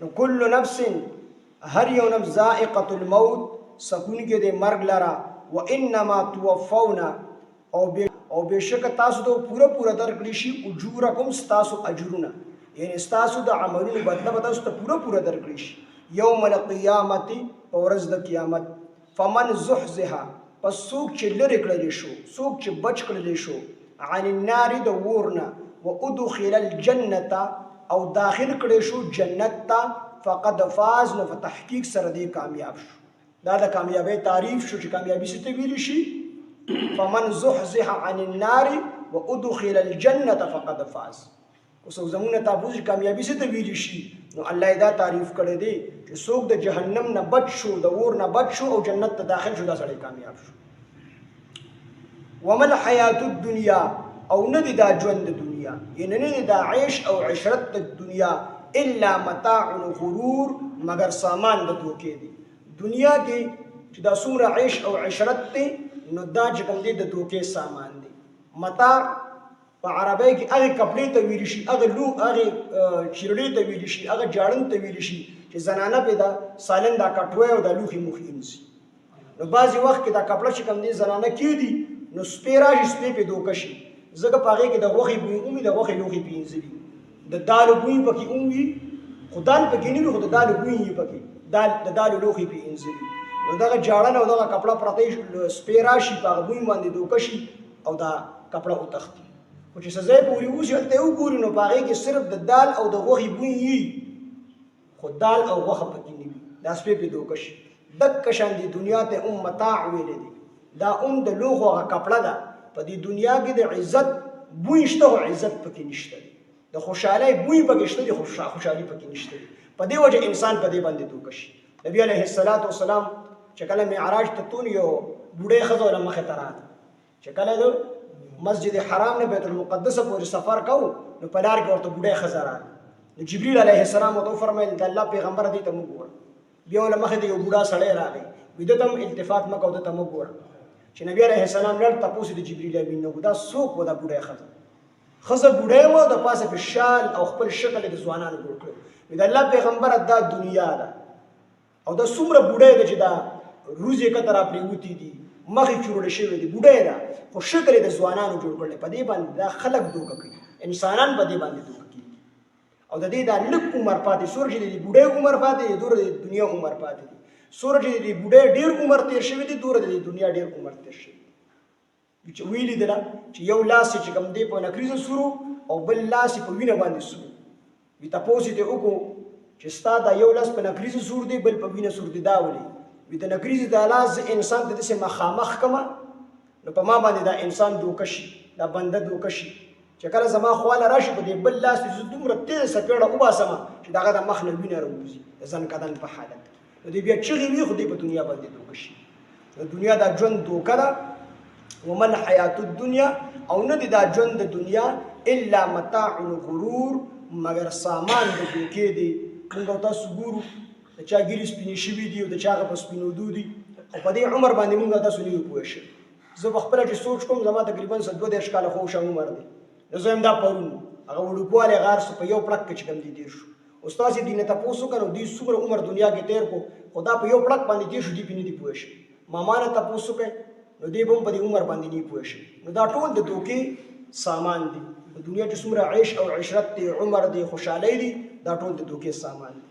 نو کل نفس هر یو نفس ذائقة الموت سکون کې د مرګ لرا و انما توفون او بشک تاسو ته پورا درکړي شي اجورکم ستاسو اجرونه یعنی ستاسو د عملونو بدله به تاسو ته پورا درکړي شي یوم القیامت ورځ د قیامت فمن زحزح پس څوک چې لرې کړلی شو څوک چې بچ کړلی شو عن النار د ورنه وادخل الجنة او داخل کړی شو جنت ته فقد فاز نو په تحقیق سره دی کامیاب شو دا د کامیابی تعریف شو چې کامیابی څه ته ویلی شي فمن زحزح عن النار وادخل الجنة فقد فاز اوس زمونه تاسو چې کامیابی څه ته ویلی شي نو الله دا تعریف کړی دی چې څوک د جهنم نه بچ شو د اور نه بچ شو او جنت ته داخل شو دا سړی کامیاب شو وما الحیات الدنیا او نه دی دا ژوند د دنیا یعنی نه دی دا عیش او عشرت د دنیا الا متاع الغرور مگر سامان د دوکې دی دنیا کې چې دا څومره عیش او عشرت دی نو دا چې کوم دی د دوکې سامان دی متاع په عربی کې هغه کپڑے ته ویل شي هغه چیرړې ته ویل شي هغه جاړن ته ویل شي چې زنانه پیدا سالن دا کټوي او د لوخي مخ انسي نو بعضی وخت کې دا کپڑا چې کوم دی زنانه کې دي نو سپیرا شي سپې په دوکشي زګه پاګه کې د غوخي بوی اومي د غوخي لوخي پینځلي د دالو بوی پکې اومي خدان پکې نه خو د دالو بوی یې پکې د دالو لوخي پینځلي نو دا جاړن او دا کپڑا پرته سپیرا شي په بوی باندې دوکشي او دا کپڑا او تختی خو چې سزا پوری وشي ته وګوري نو پاګه کې صرف د دال او د غوخي بوی یې خو دال او غوخه پکې نه وي دا سپې په دوکشي دک شان دی دنیا ته متاع ویل دي دا د لوغو کپڑا ده په دې دنیا کې د عزت بوی شته او عزت پکې نشته د خوشحالۍ بوی پکې شته د خوشحالي پکې نشته په دې وجه انسان په دې باندې دوکشي نبی علیه الصلاۃ والسلام چې کله معراج ته تون یو بوډۍ ښځه له مخې ته راغله چې کله د مسجد حرام نه بیت المقدس پورې سفر کوو نو په لار کې ورته بوډۍ ښځه راغله نو جبرئیل علیه السلام ورته وفرمیل د الله پیغمبر دې ته موږ ګوره بیا له مخې ته یو بوډا سړی راغی ویده ته التفات مه کوه ده ته موږ ګوره چې نبی علیه السلام لړ تپوس د جبرئیل امین نه دا څوک و دا بوډۍ ښځه بوډۍ وه د پاسه په شال او خپل شکل د ځوانانو جوړ کړی وي د الله پیغمبره دا دنیا ده او دا څومره بوډۍ ده چې دا روزې کته را پرېوتي دي مخې چوړې شوې دي بوډۍ ده خو شکل یې د ځوانانو جوړ کړی په دې باندې دا خلک دوکه کوي انسانان په دې باندې دوکه کوي او د دې دا لږ عمر پاتې څومره چې د بوډۍ عمر پاتې دی دومره د دنیا عمر پاتې دی څومره چې د بوډۍ ډېر عمر تېر شوی دی دومره د دنیا ډېر عمر تېر شوی چې ویلي دله چې یو لاس چې کوم دی په نکریزه سورو او بل لاس په وینه باندې سورو وي تپوس یې وکړو چې ستا دا یو لاس په نکریزه سور دی بل په وینه سور دی دا ولې وي د نکریزې دا لاس انسان ته داسې مخامخ کړمه نو په ما باندې دا انسان دوکه شي دا بنده دوکه شي چې کله زما خواله راشي په دې بل لاس دې زه دومره تېزه څپېړه وباسمه چې د هغه د مخ نه وینه راوځي د زنکدن په حالت نو دې بیا چغې وي خو دې په دنیا باندې دوکه شي د دنیا دا ژوند دوکه ده ومن حیات الدنیا او نه دی دا ژوند د دنیا الا متاع الغرور مگر سامان د دوکې دی موږ تاسو ګورو د چا ګیرې سپینې شوي دي او د چا هغه په سپینېدو دي او په دې عمر باندې موږ تاسو نه یو پوه شوي زه په خپله چې سوچ کوم زما تقریبا 22 کاله خو شم عمر دی نو زه هم دا پرون هغه وړوکوالی غار سو په یو پړک کې چې کوم دی تېر شو استاد یې دې نه تپوس وکړ نو دوی څومره عمر دنیا کې تېر کړو خو دا په یو پړک باندې تېر شو دوی پې نه دي پوه شوي ماما نه تپوس وکړئ نو دی به هم په دې عمر باندې نه پوه شي نو دا ټول د دوکې سامان دي د دنیا چې څومره عیش او عشرت دی عمر دی خوشحالۍ دي دا ټول د دوکې سامان دي